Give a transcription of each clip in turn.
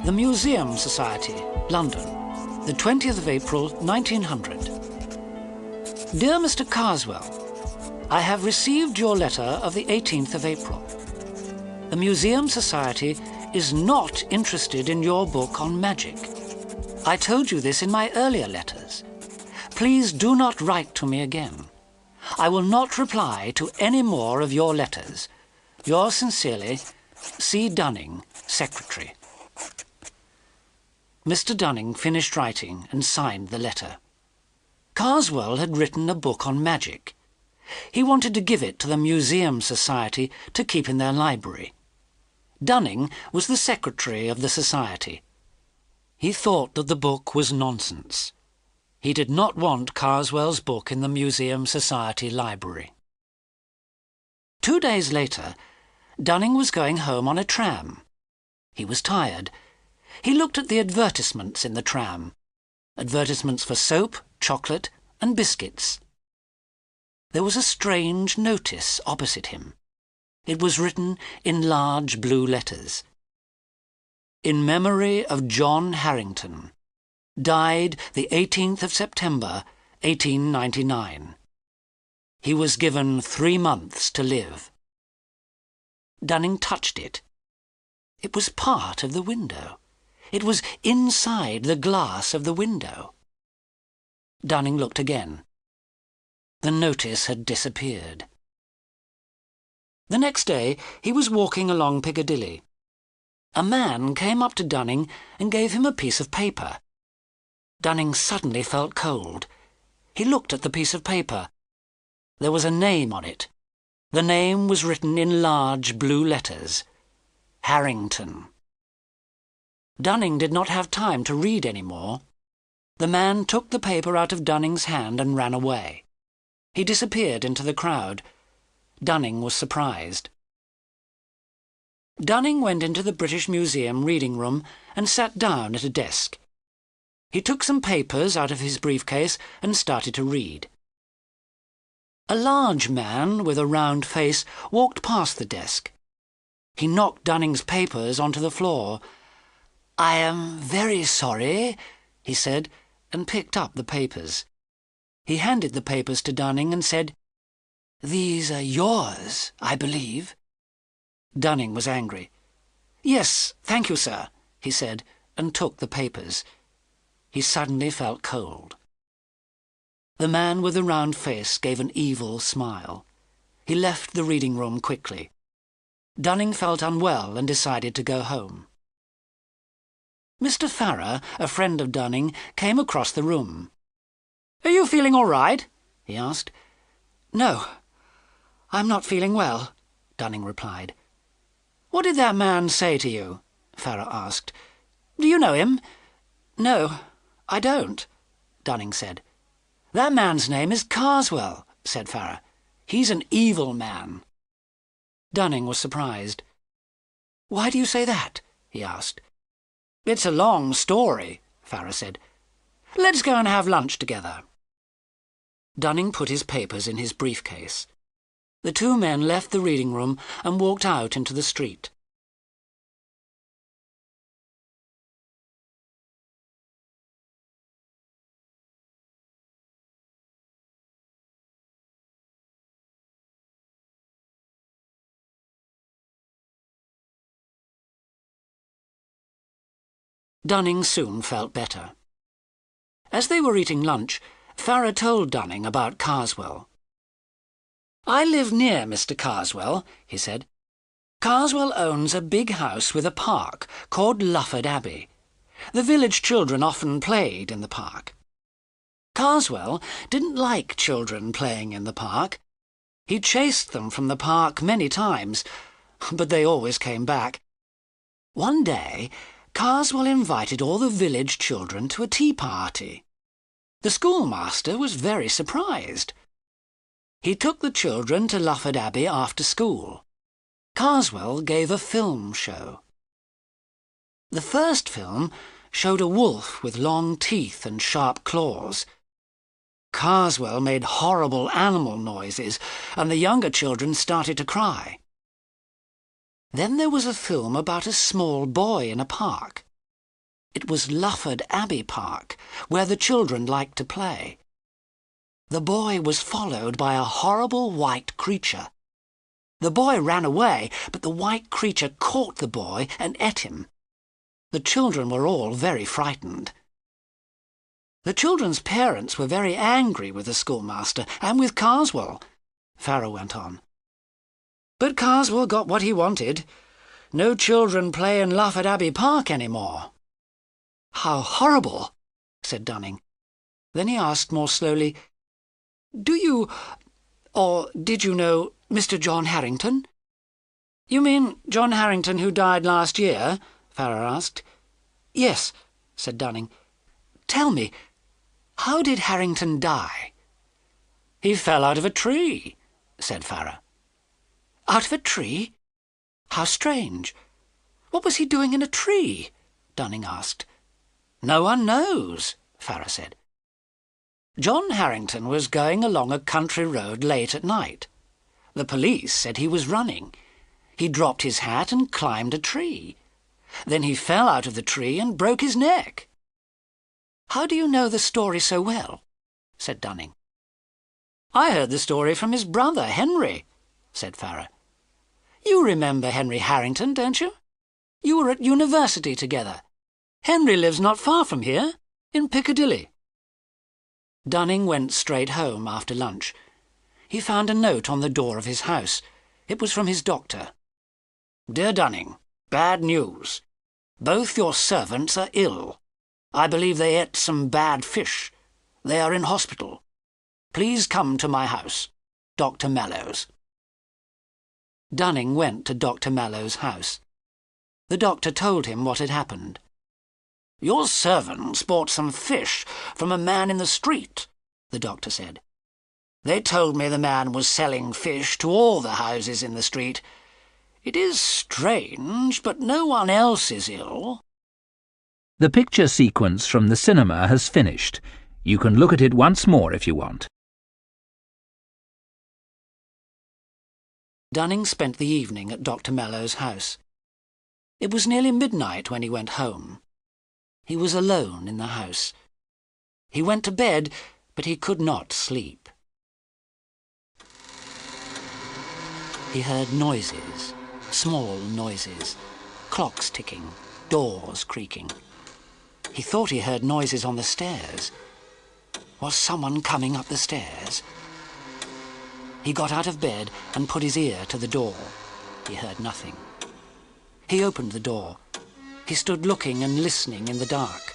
The Museum Society, London, the 20th of April, 1900. Dear Mr. Carswell, I have received your letter of the 18th of April. The Museum Society is not interested in your book on magic. I told you this in my earlier letters. Please do not write to me again. I will not reply to any more of your letters. Yours sincerely, C. Dunning, Secretary. Mr. Dunning finished writing and signed the letter. Carswell had written a book on magic. He wanted to give it to the Museum Society to keep in their library. Dunning was the secretary of the society. He thought that the book was nonsense. He did not want Carswell's book in the Museum Society library. 2 days later, Dunning was going home on a tram. He was tired. He looked at the advertisements in the tram. Advertisements for soap, chocolate, and biscuits. There was a strange notice opposite him. It was written in large blue letters. In memory of John Harrington. Died the 18th of September, 1899. He was given 3 months to live. Dunning touched it. It was part of the window. It was inside the glass of the window. Dunning looked again. The notice had disappeared. The next day he was walking along Piccadilly. A man came up to Dunning and gave him a piece of paper. Dunning suddenly felt cold. He looked at the piece of paper. There was a name on it. The name was written in large blue letters. Harrington. Dunning did not have time to read any more. The man took the paper out of Dunning's hand and ran away. He disappeared into the crowd. Dunning was surprised. Dunning went into the British Museum reading room and sat down at a desk. He took some papers out of his briefcase and started to read. A large man with a round face walked past the desk. He knocked Dunning's papers onto the floor. "I am very sorry," he said, and picked up the papers. He handed the papers to Dunning and said, "These are yours, I believe." Dunning was angry. "Yes, thank you, sir," he said, and took the papers. He suddenly felt cold. The man with the round face gave an evil smile. He left the reading room quickly. Dunning felt unwell and decided to go home. Mr. Farrer, a friend of Dunning, came across the room. "Are you feeling all right?" he asked. "No, I'm not feeling well," Dunning replied. "What did that man say to you?" Farrer asked. "Do you know him?" "No, I don't," Dunning said. "That man's name is Carswell," said Farrer. "He's an evil man." Dunning was surprised. "Why do you say that?" he asked. "It's a long story," Farrer said. "Let's go and have lunch together." Dunning put his papers in his briefcase. The two men left the reading room and walked out into the street. Dunning soon felt better. As they were eating lunch, Farrer told Dunning about Carswell. "I live near Mr. Carswell," he said. "Carswell owns a big house with a park called Lufford Abbey. The village children often played in the park. Carswell didn't like children playing in the park. He chased them from the park many times, but they always came back. One day, Carswell invited all the village children to a tea party. The schoolmaster was very surprised. He took the children to Lufford Abbey after school. Carswell gave a film show. The first film showed a wolf with long teeth and sharp claws. Carswell made horrible animal noises, and the younger children started to cry. Then there was a film about a small boy in a park. It was Lufford Abbey Park, where the children liked to play. The boy was followed by a horrible white creature. The boy ran away, but the white creature caught the boy and ate him. The children were all very frightened. The children's parents were very angry with the schoolmaster and with Carswell, Farrar went on. But Carswell got what he wanted. No children play in Lufford Abbey Park any more. How horrible, said Dunning. Then he asked more slowly, Do you, or did you know, Mr. John Harrington? You mean John Harrington who died last year? Farrar asked. Yes, said Dunning. Tell me, how did Harrington die? He fell out of a tree, said Farrar. Out of a tree? How strange. What was he doing in a tree? Dunning asked. No one knows, Farrar said. John Harrington was going along a country road late at night. The police said he was running. He dropped his hat and climbed a tree. Then he fell out of the tree and broke his neck. How do you know the story so well? Said Dunning. I heard the story from his brother, Henry, said Farrar. You remember Henry Harrington, don't you? You were at university together. Henry lives not far from here, in Piccadilly. Dunning went straight home after lunch. He found a note on the door of his house. It was from his doctor. Dear Dunning, bad news. Both your servants are ill. I believe they ate some bad fish. They are in hospital. Please come to my house. Dr. Mallows. Dunning went to Dr. Mallows' house. The doctor told him what had happened. Your servants bought some fish from a man in the street, the doctor said. They told me the man was selling fish to all the houses in the street. It is strange, but no one else is ill. The picture sequence from the cinema has finished. You can look at it once more if you want. Dunning spent the evening at Dr. Mallows' house. It was nearly midnight when he went home. He was alone in the house. He went to bed, but he could not sleep. He heard noises, small noises, clocks ticking, doors creaking. He thought he heard noises on the stairs. Was someone coming up the stairs? He got out of bed and put his ear to the door. He heard nothing. He opened the door. He stood looking and listening in the dark.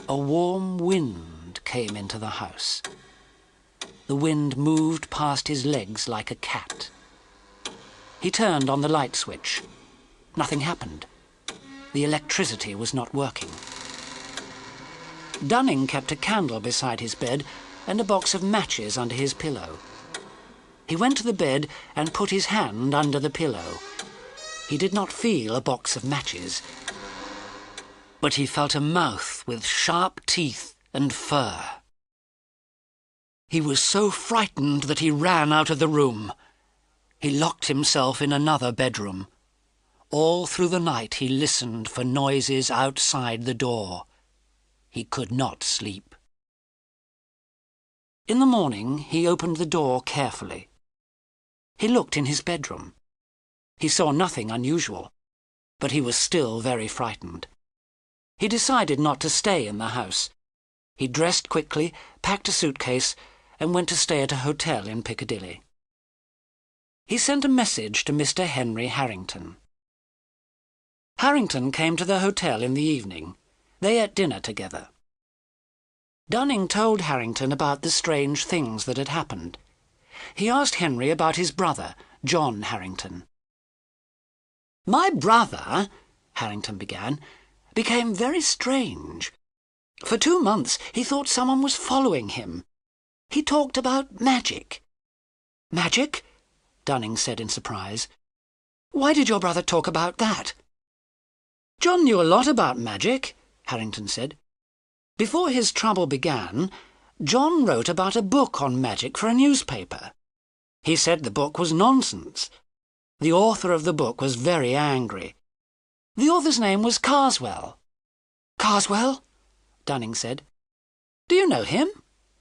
A warm wind came into the house. The wind moved past his legs like a cat. He turned on the light switch. Nothing happened. The electricity was not working. Dunning kept a candle beside his bed and a box of matches under his pillow. He went to the bed and put his hand under the pillow. He did not feel a box of matches, but he felt a mouth with sharp teeth and fur. He was so frightened that he ran out of the room. He locked himself in another bedroom. All through the night he listened for noises outside the door. He could not sleep. In the morning he opened the door carefully. He looked in his bedroom. He saw nothing unusual, but he was still very frightened. He decided not to stay in the house. He dressed quickly, packed a suitcase, and went to stay at a hotel in Piccadilly. He sent a message to Mr. Henry Harrington. Harrington came to the hotel in the evening. They ate dinner together. Dunning told Harrington about the strange things that had happened. He asked Henry about his brother, John Harrington. My brother, Harrington began, became very strange. For 2 months he thought someone was following him. He talked about magic. Magic? Dunning said in surprise. Why did your brother talk about that? John knew a lot about magic, Harrington said. Before his trouble began, John wrote about a book on magic for a newspaper. He said the book was nonsense. The author of the book was very angry. The author's name was Carswell. Carswell? Dunning said. Do you know him?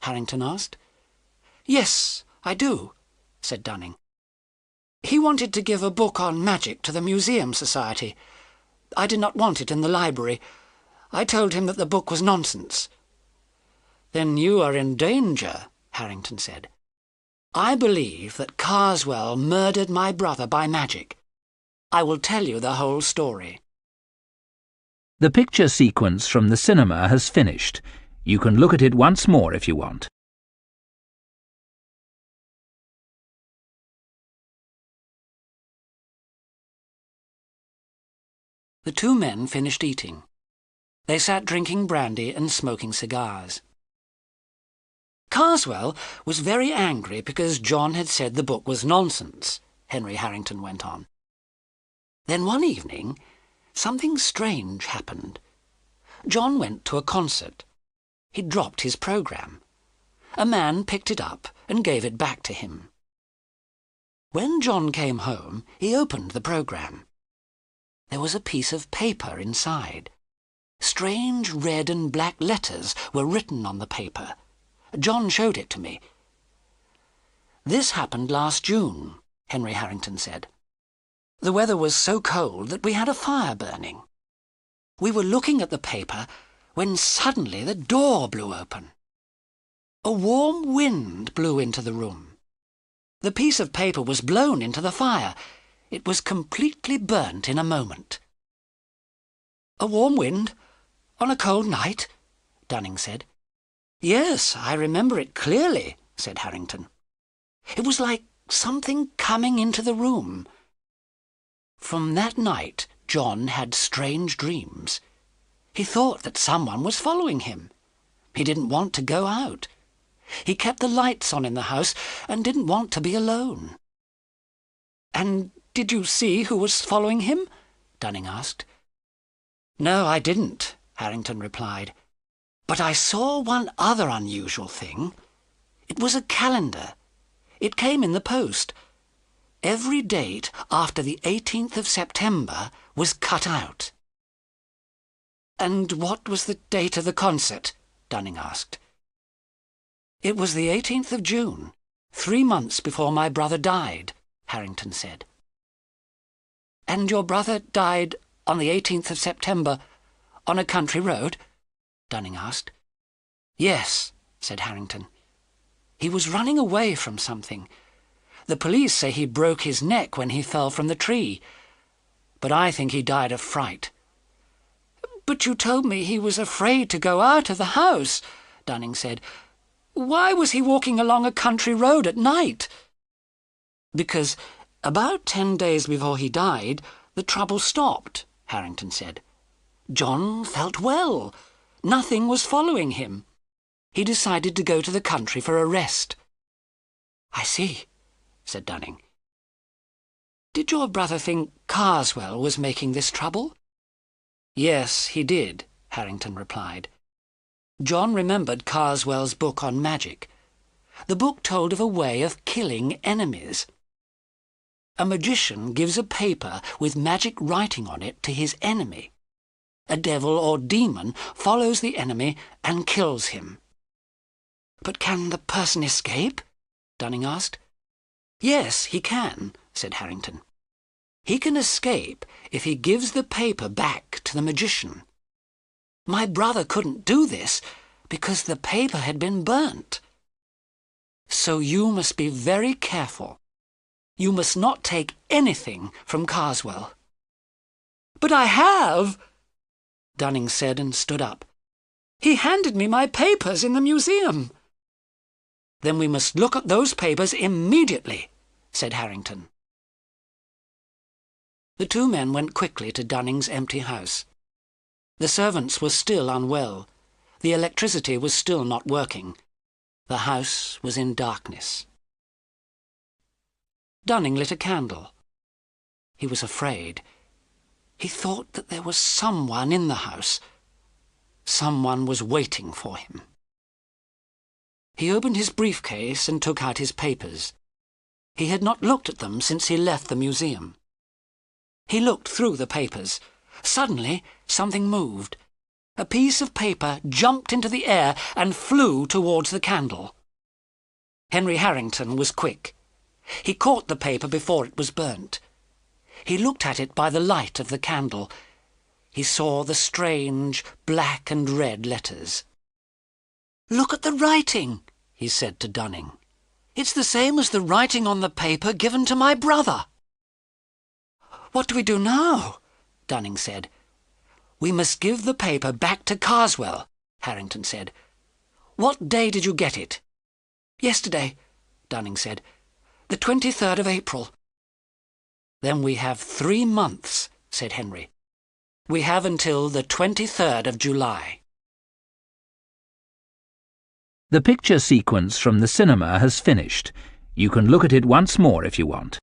Harrington asked. Yes, I do, said Dunning. He wanted to give a book on magic to the Museum Society. I did not want it in the library. I told him that the book was nonsense. Then you are in danger, Harrington said. I believe that Carswell murdered my brother by magic. I will tell you the whole story. The picture sequence from the cinema has finished. You can look at it once more if you want. The two men finished eating. They sat drinking brandy and smoking cigars. Carswell was very angry because John had said the book was nonsense, Henry Harrington went on. Then one evening, something strange happened. John went to a concert. He dropped his program. A man picked it up and gave it back to him. When John came home, he opened the program. There was a piece of paper inside. Strange red and black letters were written on the paper. John showed it to me. This happened last June, Henry Harrington said. The weather was so cold that we had a fire burning. We were looking at the paper when suddenly the door blew open. A warm wind blew into the room. The piece of paper was blown into the fire. It was completely burnt in a moment. A warm wind? On a cold night? Dunning said. Yes, I remember it clearly, said Harrington. It was like something coming into the room. From that night, John had strange dreams. He thought that someone was following him. He didn't want to go out. He kept the lights on in the house and didn't want to be alone. And did you see who was following him? Dunning asked. No, I didn't, Harrington replied. But I saw one other unusual thing. It was a calendar. It came in the post. Every date after the 18th of September was cut out. And what was the date of the concert? Dunning asked. It was the 18th of June, 3 months before my brother died, Harrington said. And your brother died on the 18th of September on a country road? Dunning asked. Yes, said Harrington. He was running away from something. The police say he broke his neck when he fell from the tree, but I think he died of fright. But you told me he was afraid to go out of the house, Dunning said. Why was he walking along a country road at night? Because about 10 days before he died, the trouble stopped, Harrington said. John felt well. Nothing was following him. He decided to go to the country for a rest. I see, said Dunning. Did your brother think Carswell was making this trouble? Yes, he did, Harrington replied. John remembered Carswell's book on magic. The book told of a way of killing enemies. A magician gives a paper with magic writing on it to his enemy. A devil or demon follows the enemy and kills him. But can the person escape? Dunning asked. Yes, he can, said Harrington. He can escape if he gives the paper back to the magician. My brother couldn't do this because the paper had been burnt. So you must be very careful. You must not take anything from Carswell. But I have, Dunning said and stood up. He handed me my papers in the museum. Then we must look at those papers immediately, said Harrington. The two men went quickly to Dunning's empty house. The servants were still unwell. The electricity was still not working. The house was in darkness. Dunning lit a candle. He was afraid. He thought that there was someone in the house. Someone was waiting for him. He opened his briefcase and took out his papers. He had not looked at them since he left the museum. He looked through the papers. Suddenly, something moved. A piece of paper jumped into the air and flew towards the candle. Henry Harrington was quick. He caught the paper before it was burnt. He looked at it by the light of the candle. He saw the strange black and red letters. "Look at the writing," he said to Dunning. "It's the same as the writing on the paper given to my brother." "What do we do now?" Dunning said. "We must give the paper back to Carswell," Harrington said. "What day did you get it?" "Yesterday," Dunning said. "The 23rd of April." "Then we have 3 months," said Henry. "We have until the 23rd of July. The picture sequence from the cinema has finished. You can look at it once more if you want.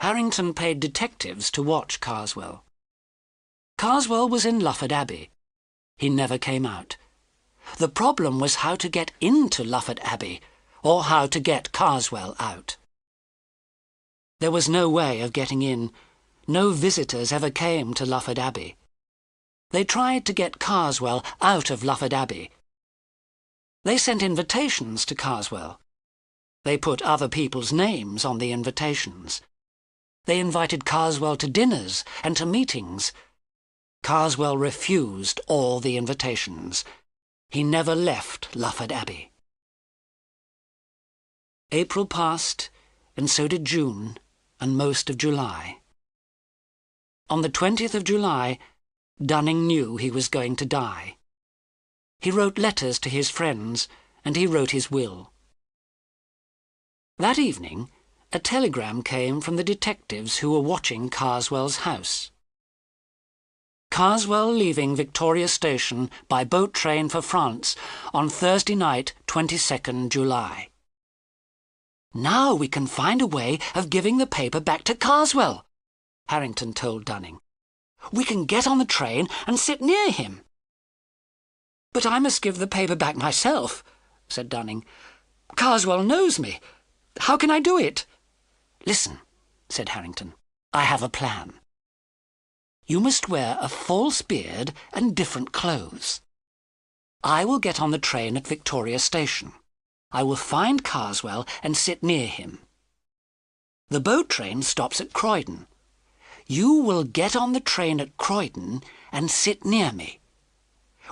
Harrington paid detectives to watch Carswell. Carswell was in Lufford Abbey. He never came out. The problem was how to get into Lufford Abbey, or how to get Carswell out. There was no way of getting in. No visitors ever came to Lufford Abbey. They tried to get Carswell out of Lufford Abbey. They sent invitations to Carswell. They put other people's names on the invitations. They invited Carswell to dinners and to meetings. Carswell refused all the invitations. He never left Lufford Abbey. April passed, and so did June, and most of July. On the 20th of July, Dunning knew he was going to die. He wrote letters to his friends, and he wrote his will. That evening, a telegram came from the detectives who were watching Carswell's house. Carswell leaving Victoria Station by boat train for France on Thursday night, 22nd July. "Now we can find a way of giving the paper back to Carswell," Harrington told Dunning. "We can get on the train and sit near him." "But I must give the paper back myself," said Dunning. "Carswell knows me. How can I do it?" "Listen," said Harrington. "I have a plan. You must wear a false beard and different clothes. I will get on the train at Victoria Station. I will find Carswell and sit near him. The boat train stops at Croydon. You will get on the train at Croydon and sit near me.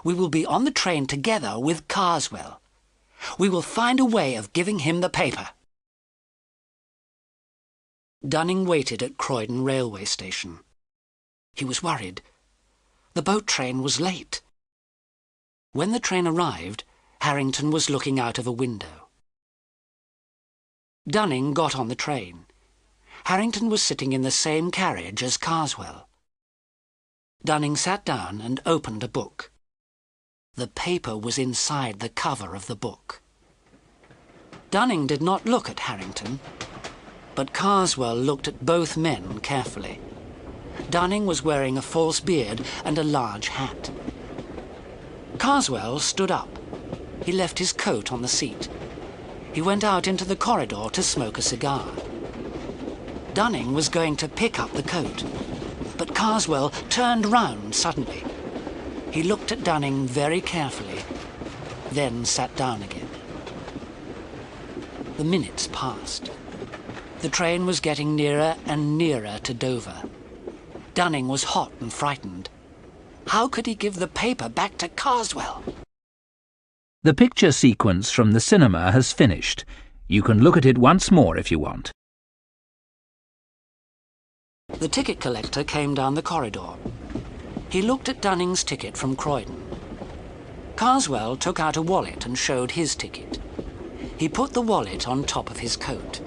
We will be on the train together with Carswell. We will find a way of giving him the paper." Dunning waited at Croydon railway station. He was worried. The boat train was late. When the train arrived, Harrington was looking out of a window. Dunning got on the train. Harrington was sitting in the same carriage as Carswell. Dunning sat down and opened a book. The paper was inside the cover of the book. Dunning did not look at Harrington, but Carswell looked at both men carefully. Dunning was wearing a false beard and a large hat. Carswell stood up. He left his coat on the seat. He went out into the corridor to smoke a cigar. Dunning was going to pick up the coat, but Carswell turned round suddenly. He looked at Dunning very carefully, then sat down again. The minutes passed. The train was getting nearer and nearer to Dover. Dunning was hot and frightened. How could he give the paper back to Carswell? The picture sequence from the cinema has finished. You can look at it once more if you want. The ticket collector came down the corridor. He looked at Dunning's ticket from Croydon. Carswell took out a wallet and showed his ticket. He put the wallet on top of his coat.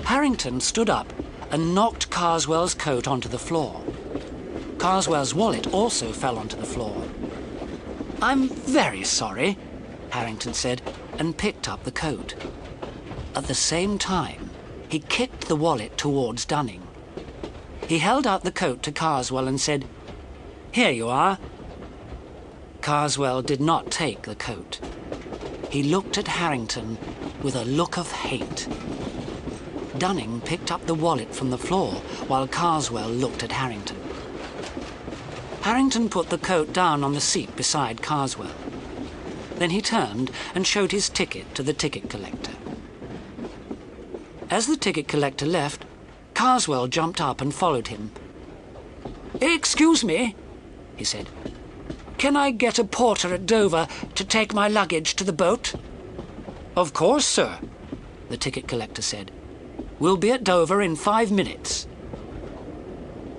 Harrington stood up and knocked Carswell's coat onto the floor. Carswell's wallet also fell onto the floor. "I'm very sorry," Harrington said, and picked up the coat. At the same time, he kicked the wallet towards Dunning. He held out the coat to Carswell and said, "Here you are." Carswell did not take the coat. He looked at Harrington with a look of hate. Dunning picked up the wallet from the floor while Carswell looked at Harrington. Harrington put the coat down on the seat beside Carswell. Then he turned and showed his ticket to the ticket collector. As the ticket collector left, Carswell jumped up and followed him. "Excuse me," he said. "Can I get a porter at Dover to take my luggage to the boat?" "Of course, sir," the ticket collector said. "We'll be at Dover in 5 minutes."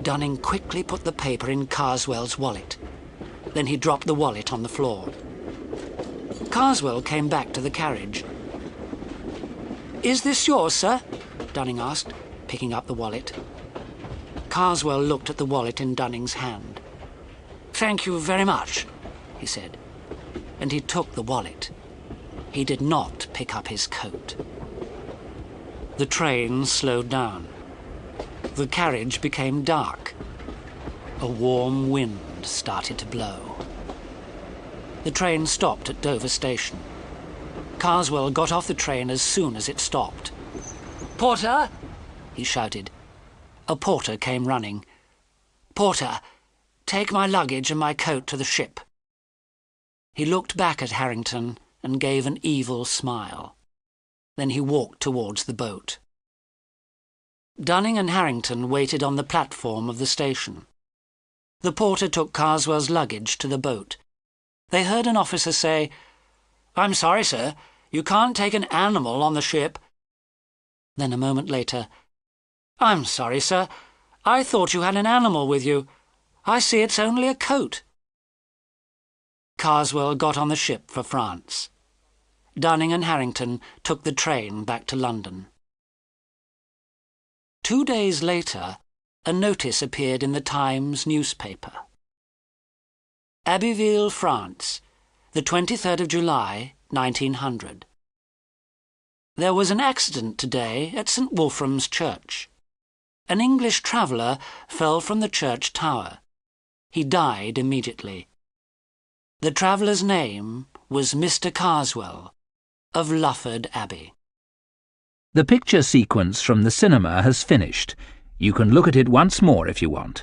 Dunning quickly put the paper in Carswell's wallet. Then he dropped the wallet on the floor. Carswell came back to the carriage. "Is this yours, sir?" Dunning asked, picking up the wallet. Carswell looked at the wallet in Dunning's hand. "Thank you very much," he said, and he took the wallet. He did not pick up his coat. The train slowed down. The carriage became dark. A warm wind started to blow. The train stopped at Dover Station. Carswell got off the train as soon as it stopped. "Porter!" he shouted. A porter came running. "Porter, take my luggage and my coat to the ship." He looked back at Harrington and gave an evil smile. Then he walked towards the boat. Dunning and Harrington waited on the platform of the station. The porter took Carswell's luggage to the boat. They heard an officer say, "I'm sorry, sir, you can't take an animal on the ship." Then a moment later, "I'm sorry, sir, I thought you had an animal with you. I see it's only a coat." Carswell got on the ship for France. Dunning and Harrington took the train back to London. 2 days later, a notice appeared in the Times newspaper. Abbeville, France, the 23rd of July, 1900. There was an accident today at St. Wolfram's Church. An English traveller fell from the church tower. He died immediately. The traveller's name was Mr. Carswell, of Lufford Abbey. The picture sequence from the cinema has finished. You can look at it once more if you want.